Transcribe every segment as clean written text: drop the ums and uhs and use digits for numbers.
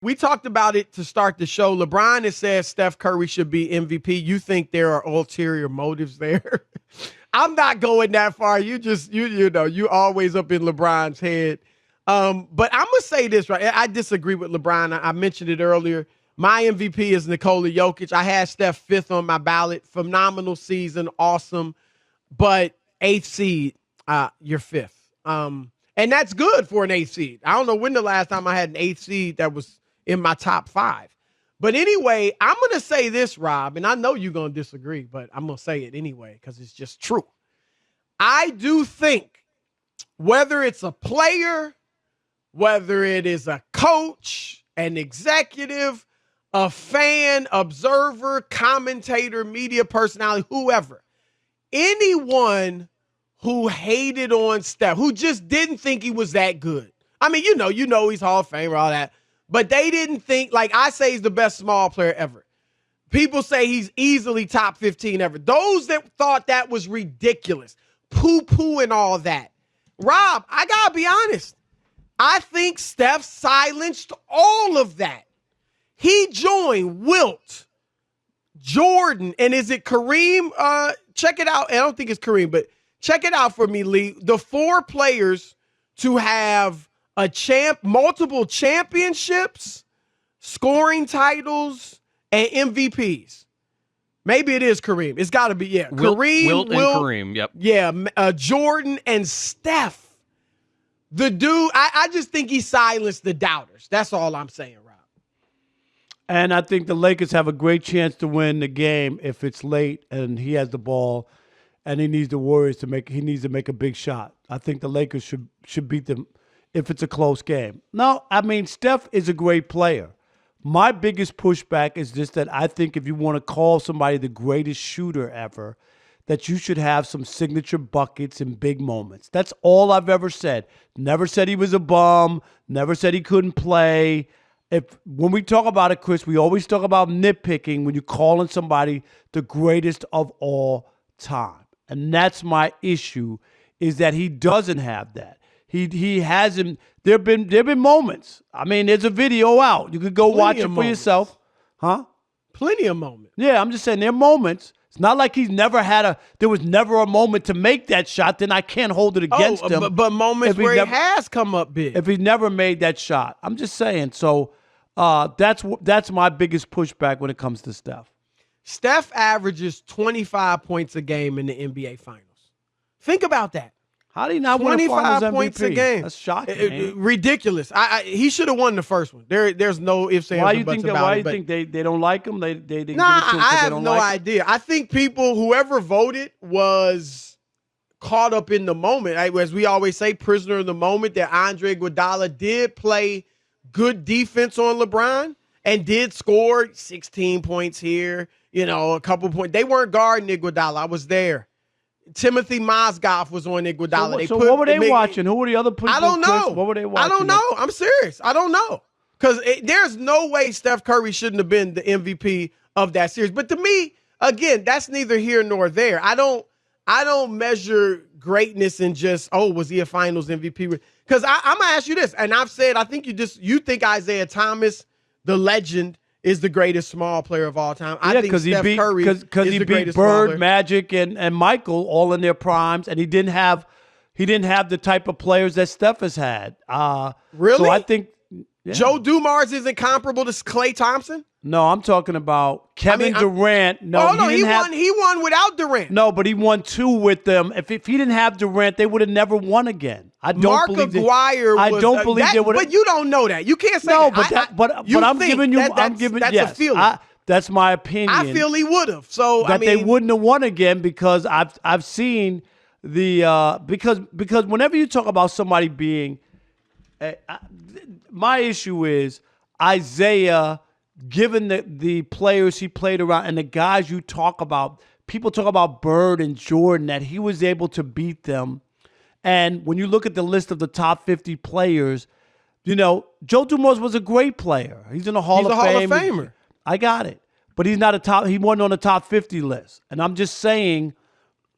We talked about it to start the show. LeBron has said Steph Curry should be MVP. You think there are ulterior motives there? I'm not going that far. You always up in LeBron's head. But I'm gonna say this, right? I disagree with LeBron. I mentioned it earlier. My MVP is Nikola Jokic. I had Steph fifth on my ballot. Phenomenal season, awesome. But eighth seed, you're fifth. And that's good for an eighth seed. I don't know when the last time I had an eighth seed that was in my top five. But anyway, I'm going to say this, Rob, and I know you're going to disagree, but I'm going to say it anyway because it's just true. I do think whether it's a player, whether it is a coach, an executive, a fan, observer, commentator, media personality, whoever, anyone who hated on Steph, who just didn't think he was that good. I mean, you know he's Hall of Famer, all that. But they didn't think, like I say he's the best small player ever. People say he's easily top 15 ever. Those that thought that was ridiculous, poo-poo and all that. Rob, I got to be honest. I think Steph silenced all of that. He joined Wilt, Jordan, and is it Kareem? Check it out. I don't think it's Kareem, but check it out for me, Lee. The four players to have multiple championships, scoring titles, and MVPs. Maybe it is Kareem. It's got to be, yeah. Kareem, Wilt and Kareem, yep. Yeah, Jordan and Steph. The dude, I just think he silenced the doubters. That's all I'm saying, Rob. And I think the Lakers have a great chance to win the game if it's late and he has the ball and he needs the Warriors to make a big shot. I think the Lakers should beat them if it's a close game. No, I mean, Steph is a great player. My biggest pushback is just that I think if you want to call somebody the greatest shooter ever, that you should have some signature buckets and big moments. That's all I've ever said. Never said he was a bum. Never said he couldn't play. When we talk about it, Chris, we always talk about nitpicking when you're calling somebody the greatest of all time. And that's my issue, is that he doesn't have that. He hasn't. There've been moments. I mean, there's a video out. You could go watch it for yourself. Huh? Plenty of moments. Yeah, I'm just saying there are moments. It's not like there was never a moment to make that shot, then I can't hold it against him. But moments where he has come up big. If he's never made that shot. I'm just saying. So that's my biggest pushback when it comes to Steph. Steph averages 25 points a game in the NBA Finals. Think about that. How did he not win a Finals MVP? 25 points a game. That's shocking. Ridiculous. He should have won the first one. There's no ifs, ands, or buts about it. Why do you think they don't like him? They didn't give it to him I have don't no like idea. I think whoever voted was caught up in the moment. As we always say, prisoner of the moment, that Andre Iguodala did play good defense on LeBron and did score 16 points here, a couple points. They weren't guarding Iguodala. I was there. Timothy Mozgov was on Iguodala. So what were they watching? Who were the other people? I don't know. What were they watching? I don't know. I'm serious. I don't know. Because there's no way Steph Curry shouldn't have been the MVP of that series. But to me, again, that's neither here nor there. I don't measure greatness in just, was he a Finals MVP? Because I'm going to ask you this, and I've said, I think you think Isaiah Thomas, the legend, is the greatest small player of all time. I think Steph Curry is the greatest he beat Bird, Magic, and Michael all in their primes, and he didn't have the type of players that Steph has had. Really? So I think Joe Dumars isn't comparable to Klay Thompson? No, I'm talking about Kevin Durant. No, he won without Durant. No, but he won two with them. If he didn't have Durant, they would have never won again. I don't Mark believe Aguirre I don't believe they would. But you don't know that. You can't say no, that. but I'm giving you. That's a feeling. That's my opinion. I feel he would have. So they wouldn't have won again because I've seen the because whenever you talk about somebody being, my issue is Isaiah. Given the players he played around and the guys you talk about, people talk about Bird and Jordan, that he was able to beat them. And when you look at the list of the top 50 players, Joe Dumars was a great player. He's in the Hall of Fame. He's a Hall of Famer. I got it. But he's not he wasn't on the top 50 list. And I'm just saying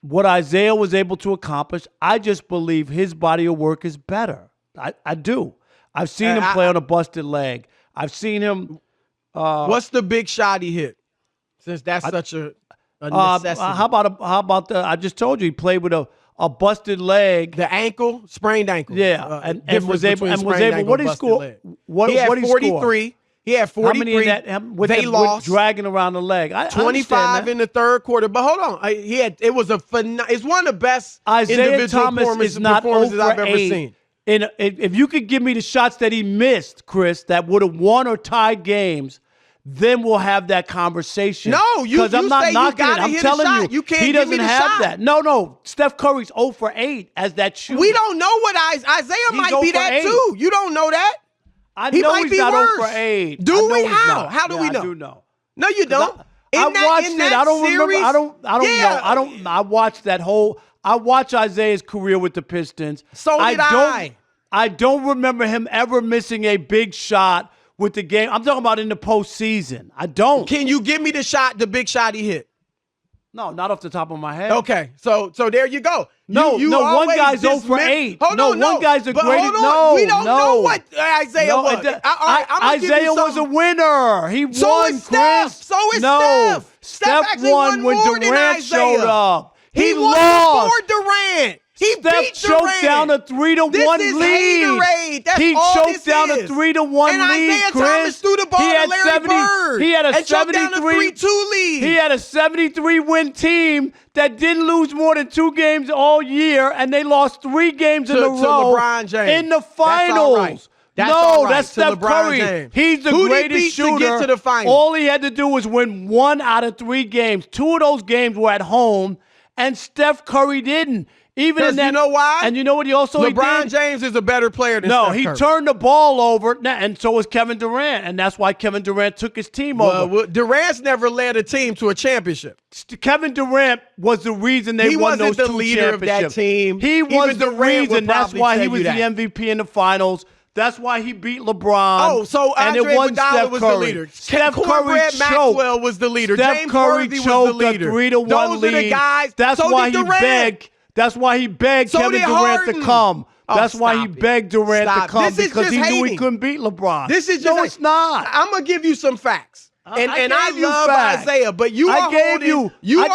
what Isaiah was able to accomplish, I just believe his body of work is better. I do. I've seen him play on a busted leg. I've seen him. What's the big shot he hit? Since that's such a necessity. How about the? I just told you he played with a busted leg, the ankle, sprained ankle. Yeah, and was able. What did he score? He had 43. He had 43. How many in that? They lost. Dragging around the leg. 25 in the third quarter. But hold on, it was it's one of the best Isaiah Thomas performances I've ever seen. And if you could give me the shots that he missed, Chris, that would have won or tied games, then we'll have that conversation. No, because I'm not knocking it. I'm telling you, he doesn't have that. No. Steph Curry's 0 for 8 as that shooter. We don't know what Isaiah might be that too. You don't know that. He might be not worse. 0 for 8. Do we? How do we know? I do know. No, you don't. I watched it. I don't remember. I don't know. I watched that whole. I watched Isaiah's career with the Pistons. So did I. I don't remember him ever missing a big shot with the game. I'm talking about in the postseason. I don't. Can you give me the big shot he hit? No, not off the top of my head. Okay, so there you go. No, one guy's 0 for 8. Hold on, one guy's a great. No, we don't know what Isaiah was. Isaiah was a winner. He won, Chris. So is Steph. Steph won when Durant showed up. He won before Durant. Steph choked down a 3-1 lead. He choked down a 3-1 lead, Chris. Thomas threw the ball to Larry Bird. He had a 3-2 lead. He had a 73-win team that didn't lose more than 2 games all year, and they lost 3 games in a row LeBron James. in the finals. That's Steph Curry. James. He's the greatest shooter. To get to the finals? All he had to do was win 1 out of 3 games. 2 of those games were at home, and Steph Curry didn't. Even in that, you know why? And you know what he also LeBron James is a better player than Steph Curry. No, he turned the ball over, and so was Kevin Durant, and that's why Kevin Durant took his team over. Well, Durant's never led a team to a championship. Kevin Durant was the reason they won those 2 championships. He wasn't the leader of that team. He was the reason. That's why he was the MVP in the finals. That's why he beat LeBron. Oh, so Andre Iguodala was the leader. Steph Curry Maxwell was the leader. Steph Curry choked a 3-1 lead. Those are the guys. That's why he begged. That's why he begged Kevin Durant to come. That's why he begged Durant to come because he knew he couldn't beat LeBron. This is no, it's not. I'm gonna give you some facts, and I love facts. Isaiah, but you are holding. You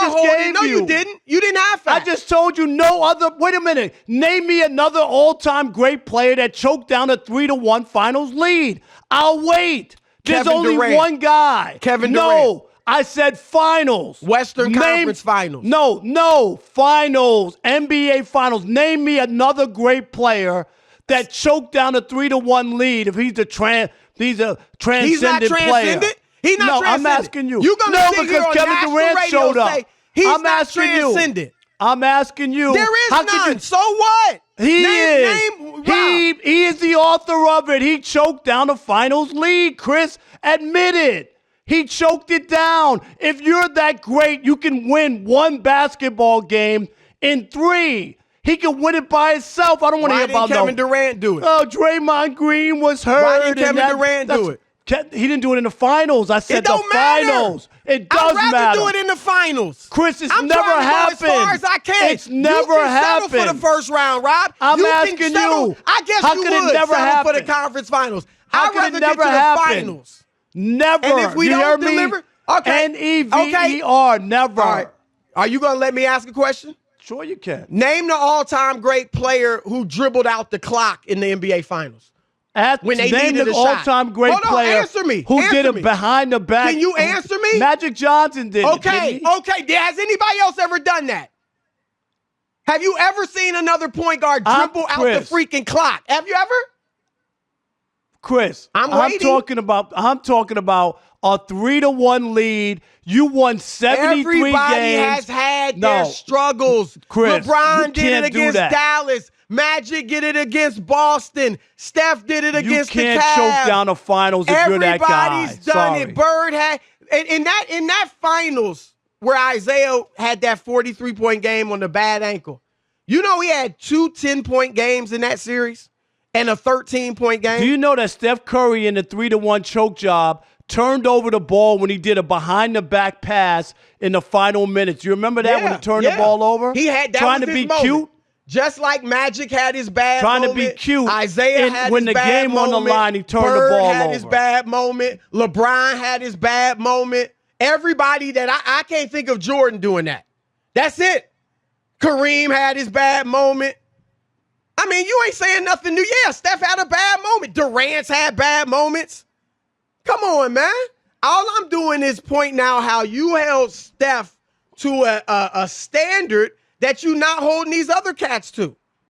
didn't. You didn't have facts. I just told you no other. Wait a minute. Name me another all-time great player that choked down a 3-1 finals lead. I'll wait. There's only one guy. Kevin Durant. I said finals. Western Conference Finals. No, finals. NBA Finals. Name me another great player that choked down a 3-1 lead if he's a transcendent player. He's not transcendent? He's not transcendent. I'm asking you. You're gonna sit here on Kevin Durant showed up. He's not transcendent. I'm asking you. There is none. So what? He is the author of it. He choked down a finals lead, Chris. Admit it. He choked it down. If you're that great, you can win 1 basketball game in 3. He can win it by himself. I don't want to hear about Kevin Durant do it? Oh, Draymond Green was hurt. Why didn't Kevin Durant do it? He didn't do it in the finals. I said the finals. It does matter. I'd rather do it in the finals. Chris, it's I'm never trying to happened. go as far as I can. It's never happened. You can settle for the first round, Rob. I'm asking you. I guess How you could would it never settle happen? for the conference finals. How I'd could rather it never get to happen? the finals. Never. And if we don't deliver, okay. N-E-V-E-R, never. All right. Are you going to let me ask a question? Sure you can. Name the all-time great player who dribbled out the clock in the NBA Finals. When they needed the all-time great player answer me. Who did it behind the back. Can you answer me? Magic Johnson did it. Okay. Has anybody else ever done that? Have you ever seen another point guard dribble out the freaking clock? Have you ever? Chris, I'm talking about a 3-1 lead. You won 73 Everybody games. has had their struggles. Chris, LeBron did it against Dallas. Magic did it against Boston. Steph did it against the Cavs. You can't choke down the finals if you're that guy. Everybody's done it. Bird had in that finals where Isaiah had that 43-point game on the bad ankle. You know he had 2 10-point games in that series and a 13-point game. Do you know that Steph Curry in the 3-1 choke job turned over the ball when he did a behind-the-back pass in the final minutes? You remember that when he turned the ball over? He had that trying was to his be moment. cute. Just like Magic had his bad Trying moment. to be cute. Isaiah had when his the bad game moment. on the line, he turned Bird the ball had over. his bad moment. LeBron had his bad moment. Everybody that I can't think of Jordan doing that. That's it. Kareem had his bad moment. I mean, you ain't saying nothing new. Yeah, Steph had a bad moment. Durant's had bad moments. Come on, man. All I'm doing is pointing out how you held Steph to a standard that you not holding these other cats to.